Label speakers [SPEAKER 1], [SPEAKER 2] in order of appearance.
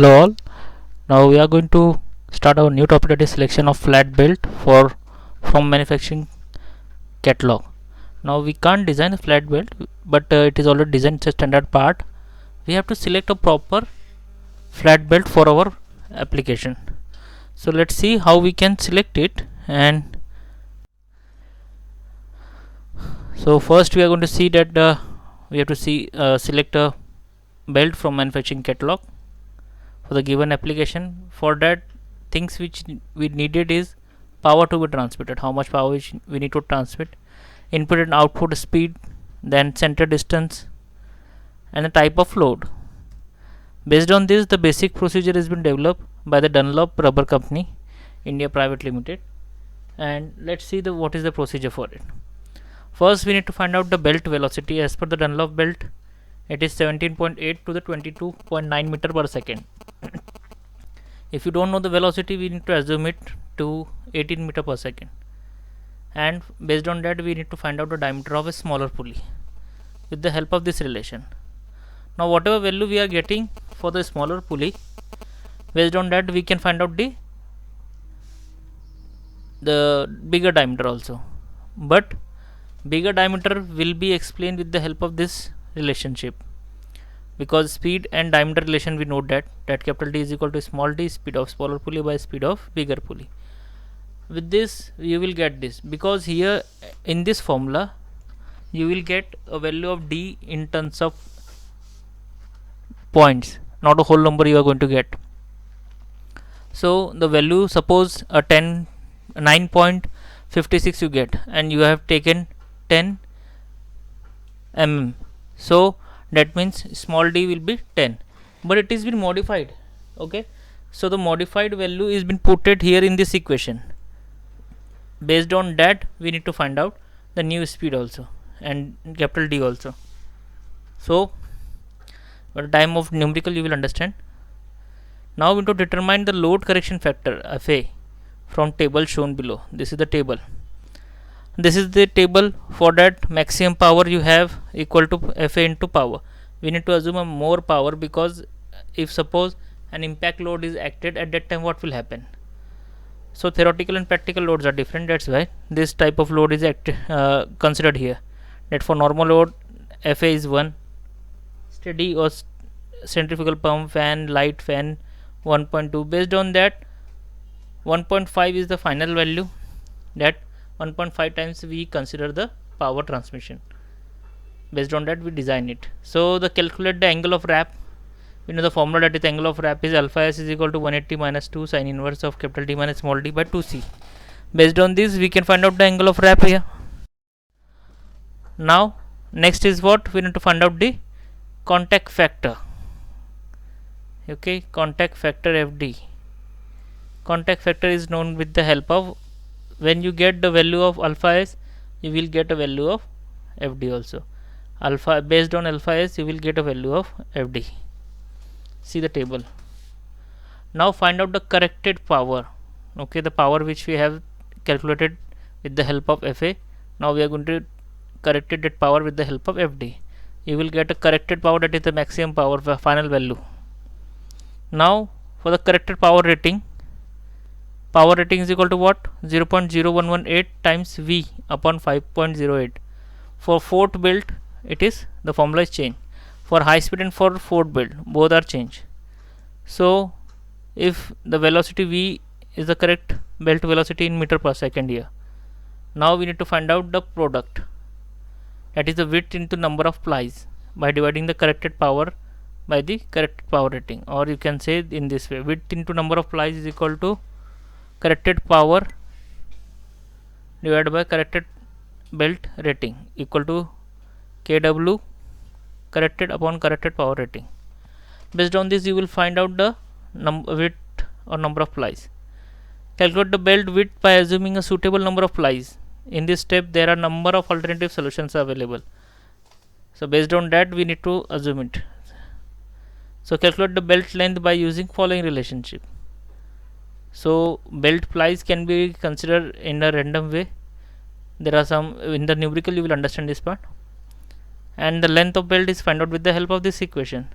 [SPEAKER 1] Hello all. Now we are going to start our new topic, that is selection of flat belt for from manufacturing catalog. Now we can't design a flat belt, but it is already designed. It's a standard part. We have to select a proper flat belt for our application. So let's see how we can select it. And so first we are going to see that we have to select a belt from manufacturing catalog for the given application. For that, things which we needed is power to be transmitted, how much power we need to transmit, input and output speed, then center distance, and the type of load. Based on this, the basic procedure has been developed by the Dunlop Rubber Company India Private Limited, and let's see what is the procedure for it. First, we need to find out the belt velocity. As per the Dunlop belt, it is 17.8 to the 22.9 meter per second. If you don't know the velocity, we need to assume it to 18 meter per second, and based on that we need to find out the diameter of a smaller pulley with the help of this relation. Now whatever value we are getting for the smaller pulley, based on that we can find out the bigger diameter also, but bigger diameter will be explained with the help of this relationship, because speed and diameter relation we know that capital D is equal to small d, speed of smaller pulley by speed of bigger pulley. With this you will get this, because here in this formula you will get a value of D in terms of points, not a whole number you are going to get. So the value, suppose a 9.56 you get, and you have taken 10 mm, so that means small d will be 10, but it is been modified. Okay, so the modified value is been put here in this equation. Based on that we need to find out the new speed also and capital D also. So by the time of numerical you will understand. Now we need to determine the load correction factor FA from table shown below. This is the table. This is the table. For that, maximum power you have equal to FA into power. We need to assume a more power, because if suppose an impact load is acted at that time, what will happen? So theoretical and practical loads are different. That's why this type of load is considered here. That for normal load, FA is 1, steady or centrifugal pump, fan, light fan 1.2. Based on that, 1.5 is the final value. That 1.5 times we consider the power transmission. Based on that we design it. So the calculate the angle of wrap, we know the formula, that is angle of wrap is alpha s is equal to 180 minus 2 sin inverse of capital D minus small d by 2c. Based on this we can find out the angle of wrap here. Now next is what we need to find out the contact factor. Okay, contact factor FD. Contact factor is known with the help of, when you get the value of alpha s, you will get a value of FD also. Alpha, based on alpha s you will get a value of FD. See the table. Now find out the corrected power. Okay, the power which we have calculated with the help of FA. Now we are going to correct that power with the help of FD. You will get a corrected power, that is the maximum power, final value. Now for the corrected power rating is equal to what? 0.0118 times V upon 5.08. For fourth belt it is, the formula is changed. For high speed and for fourth belt both are changed. So if the velocity V is the correct belt velocity in meter per second here, now we need to find out the product, that is the width into number of plies, by dividing the corrected power by the corrected power rating. Or you can say in this way, width into number of plies is equal to corrected power divided by corrected belt rating equal to kW corrected upon corrected power rating. Based on this you will find out the width or number of plies. Calculate the belt width by assuming a suitable number of plies. In this step there are number of alternative solutions available, so based on that we need to assume it. So calculate the belt length by using following relationship. So belt plies can be considered in a random way. There are some in the numerical, you will understand this part. And the length of belt is found out with the help of this equation.